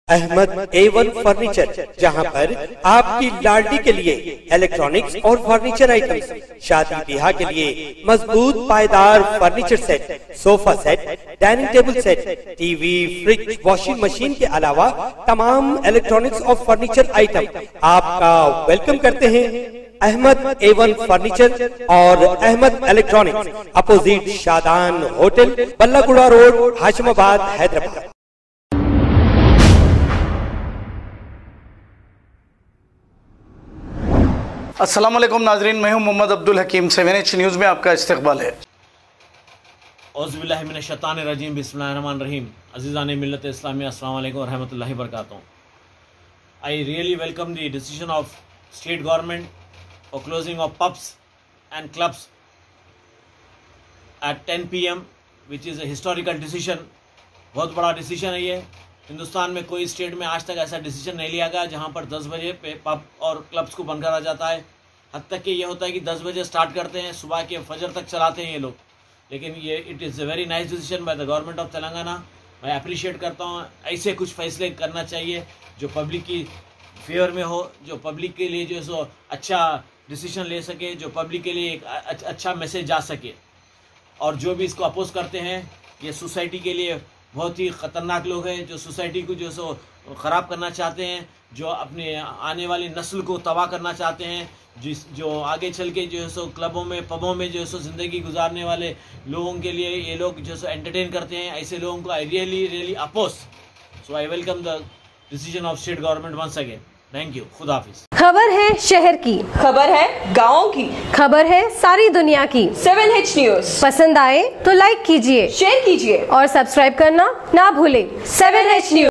Ahmad A1 furniture, जहां पर आपकी लाडली के लिए इलेक्ट्रॉनिक्स और फर्नीचर आइटम्स, शादी ब्याह के लिए मजबूत पायदार furniture set, sofa set, dining table set, TV, fridge, washing machine के अलावा तमाम इलेक्ट्रॉनिक्स और फर्नीचर आइटम आपका वेलकम करते हैं। अहमद A1 फर्नीचर और Ahmed electronics, opposite Shadan hotel, Ballaguda road, Hashimabad, Hyderabad. अस्सलाम वालेकुम नाजरीन, मैं हूं मोहम्मद अब्दुल हकीम। 7H न्यूज़ में आपका इस्तकबाल है। औज़ुबिल्लाहि मिनश्शैतानिर्रजीम, बिस्मिल्लाहिर्रहमानिर्रहीम। अज़ीज़ान मिल्लत इस्लामिया, अस्सलाम वालेकुम रहमतुल्लाहि व बरकातुहू। I really welcome the decision of state government for closing of pubs and clubs at 10 PM, which is a historical decision। बहुत बड़ा डिसीजन है ये। हिंदुस्तान में कोई स्टेट में आज तक ऐसा डिसीजन नहीं लिया गया जहाँ पर 10 बजे पे पब और क्लब्स को बंद करा जाता है। हद तक कि ये होता है कि 10 बजे स्टार्ट करते हैं, सुबह के फजर तक चलाते हैं ये लोग। लेकिन ये it is a very nice decision by the government of Telangana. मैं अप्रिशिएट करता हूँ। ऐसे कुछ फैसले करना चाहिए जो पब्लिक की फेवर में हो, जो पब्लिक के लिए जो है सो अच्छा डिसीजन ले सके, जो पब्लिक के लिए एक अच्छा मैसेज जा सके। और जो भी इसको अपोज करते हैं, ये सोसाइटी के लिए बहुत ही ख़तरनाक लोग हैं, जो सोसाइटी को जो है सो ख़राब करना चाहते हैं, जो अपने आने वाली नस्ल को तबाह करना चाहते हैं, जो आगे चल के जो है सो क्लबों में पबों में जो है सो ज़िंदगी गुजारने वाले लोगों के लिए ये लोग जो है सो एंटरटेन करते हैं। ऐसे लोगों को I really oppose. So I welcome the decision of state government once again. Thank you. खुदा हाफिज। खबर है शहर की, खबर है गाँव की, खबर है सारी दुनिया की। 7H न्यूज़ पसंद आए तो लाइक कीजिए, शेयर कीजिए और सब्सक्राइब करना ना भूलें। 7H news.